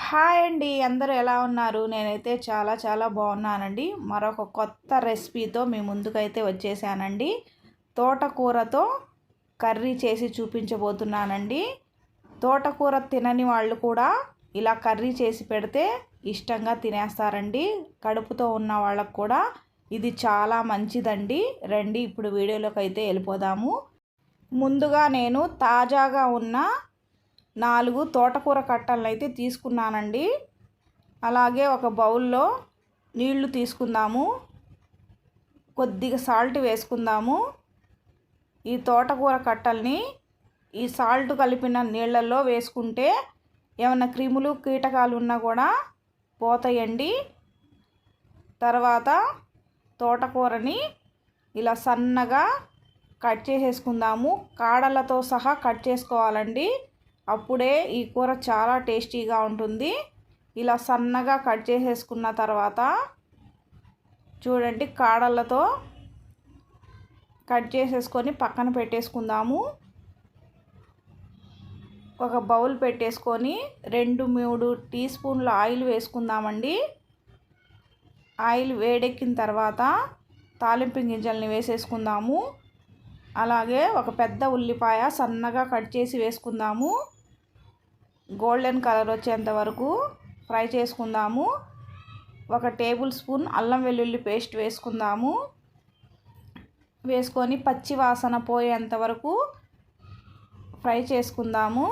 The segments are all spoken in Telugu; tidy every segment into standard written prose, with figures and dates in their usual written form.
హాయ్ అండి, అందరూ ఎలా ఉన్నారు? నేనైతే చాలా చాలా బాగున్నానండి. మరొక కొత్త రెసిపీతో మీ ముందుకైతే వచ్చేసానండి. తోటకూరతో కర్రీ చేసి చూపించబోతున్నానండి. తోటకూర తినని వాళ్ళు కూడా ఇలా కర్రీ చేసి పెడితే ఇష్టంగా తినేస్తారండి. కడుపుతో ఉన్న వాళ్ళకు కూడా ఇది చాలా మంచిదండి. రండి ఇప్పుడు వీడియోలోకి అయితే వెళ్ళిపోదాము. ముందుగా నేను తాజాగా ఉన్న 4 తోటకూర కట్టలను అయితే తీసుకున్నానండి. అలాగే ఒక బౌల్లో నీళ్లు తీసుకుందాము. కొద్దిగా సాల్ట్ వేసుకుందాము. ఈ తోటకూర కట్టల్ని ఈ సాల్ట్ కలిపిన నీళ్ళల్లో వేసుకుంటే ఏమైనా క్రిములు కీటకాలు ఉన్నా కూడా పోతాయండి. తర్వాత తోటకూరని ఇలా సన్నగా కట్ చేసేసుకుందాము. కాడలతో సహా కట్ చేసుకోవాలండి. అప్పుడే ఈ కూర చాలా టేస్టీగా ఉంటుంది. ఇలా సన్నగా కట్ చేసేసుకున్న తర్వాత చూడండి, కాడలతో కట్ చేసేసుకొని పక్కన పెట్టేసుకుందాము. ఒక బౌల్ పెట్టేసుకొని 2-3 టీ స్పూన్ల ఆయిల్ వేసుకుందామండి. ఆయిల్ వేడెక్కిన తర్వాత తాలింపు గింజల్ని వేసేసుకుందాము. అలాగే ఒక పెద్ద ఉల్లిపాయ సన్నగా కట్ చేసి వేసుకుందాము. గోల్డెన్ కలర్ వచ్చేంత వరకు ఫ్రై చేసుకుందాము. 1 టేబుల్ స్పూన్ అల్లం వెల్లుల్లి పేస్ట్ వేసుకుందాము. వేసుకొని పచ్చి వాసన పోయేంత వరకు ఫ్రై చేసుకుందాము.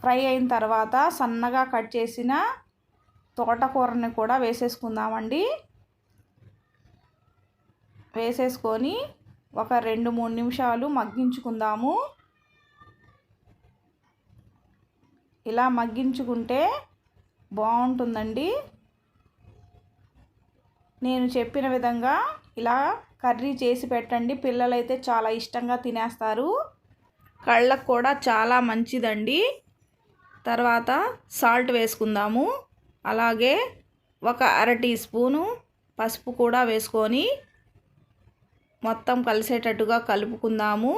ఫ్రై అయిన తర్వాత సన్నగా కట్ చేసిన తోటకూరని కూడా వేసేసుకుందామండి. వేసేసుకొని ఒక 2-3 నిమిషాలు మగ్గించుకుందాము. ఇలా మగ్గించుకుంటే బాగుంటుందండి. నేను చెప్పిన విధంగా ఇలా కర్రీ చేసి పెట్టండి. పిల్లలైతే చాలా ఇష్టంగా తినేస్తారు. కళ్ళకు కూడా చాలా మంచిదండి. తర్వాత సాల్ట్ వేసుకుందాము. అలాగే ఒక 1/2 టీ స్పూను పసుపు కూడా వేసుకొని మొత్తం కలిసేటట్టుగా కలుపుకుందాము.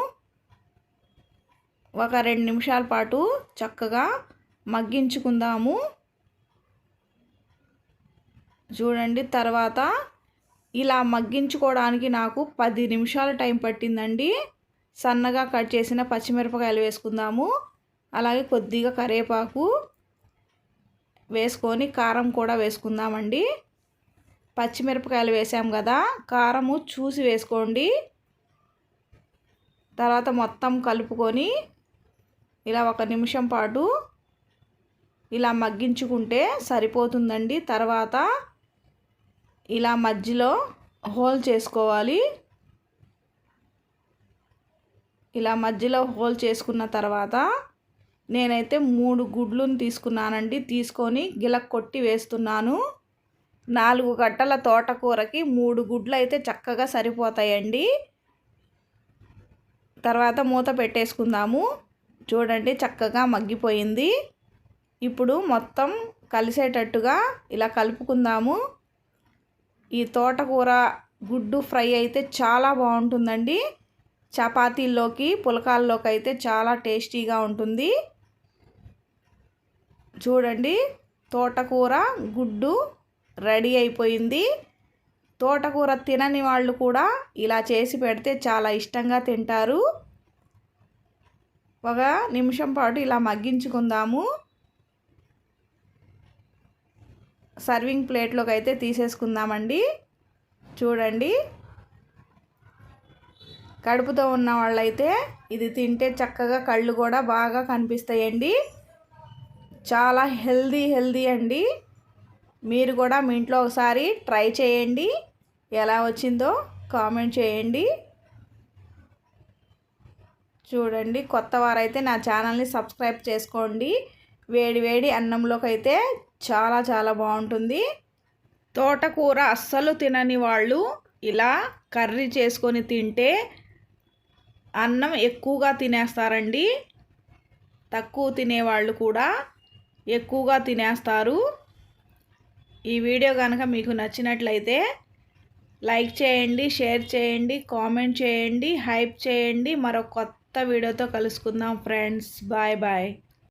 ఒక 2 నిమిషాల పాటు చక్కగా మగ్గించుకుందాము. చూడండి, తర్వాత ఇలా మగ్గించుకోవడానికి నాకు 10 నిమిషాల టైం పట్టిందండి. సన్నగా కట్ చేసిన పచ్చిమిరపకాయలు వేసుకుందాము. అలాగే కొద్దిగా కరివేపాకు వేసుకొని కారం కూడా వేసుకుందామండి. పచ్చిమిరపకాయలు వేసాం కదా, కారము చూసి వేసుకోండి. తర్వాత మొత్తం కలుపుకొని ఇలా 1 నిమిషం పాటు ఇలా మగ్గించుకుంటే సరిపోతుందండి. తర్వాత ఇలా మధ్యలో హోల్ చేసుకోవాలి. ఇలా మధ్యలో హోల్ చేసుకున్న తర్వాత నేనైతే 3 గుడ్లను తీసుకున్నానండి. తీసుకొని గిలక్ కొట్టి వేస్తున్నాను. 4 గట్టల తోటకూరకి 3 గుడ్లు అయితే చక్కగా సరిపోతాయండి. తర్వాత మూత పెట్టేసుకుందాము. చూడండి, చక్కగా మగ్గిపోయింది. ఇప్పుడు మొత్తం కలిసేటట్టుగా ఇలా కలుపుకుందాము. ఈ తోటకూర గుడ్డు ఫ్రై అయితే చాలా బాగుంటుందండి. చపాతీల్లోకి పులకాల్లోకి అయితే చాలా టేస్టీగా ఉంటుంది. చూడండి, తోటకూర గుడ్డు రెడీ అయిపోయింది. తోటకూర తినని వాళ్ళు కూడా ఇలా చేసి పెడితే చాలా ఇష్టంగా తింటారు. 1 నిమిషం పాటు ఇలా మగ్గించుకుందాము. సర్వింగ్ ప్లేట్లోకి అయితే తీసేసుకుందామండి. చూడండి, కడుపుతో ఉన్న వాళ్ళైతే ఇది తింటే చక్కగా కళ్ళు కూడా బాగా కనిపిస్తాయండి. చాలా హెల్దీ అండి. మీరు కూడా మీ ఇంట్లో ఒకసారి ట్రై చేయండి. ఎలా వచ్చిందో కామెంట్ చేయండి. చూడండి, కొత్త వారైతే నా ఛానల్ని సబ్స్క్రైబ్ చేసుకోండి. వేడి అన్నంలోకి అయితే చాలా చాలా బాగుంటుంది. తోటకూర అస్సలు తినని వాళ్ళు ఇలా కర్రీ చేసుకొని తింటే అన్నం ఎక్కువగా తినేస్తారండి. తక్కువ తినేవాళ్ళు కూడా ఎక్కువగా తినేస్తారు. ఈ వీడియో కనుక మీకు నచ్చినట్లయితే లైక్ చేయండి, షేర్ చేయండి, కామెంట్ చేయండి, హైప్ చేయండి. మరో కొత్త వీడియోతో కలుసుకుందాం ఫ్రెండ్స్. బాయ్.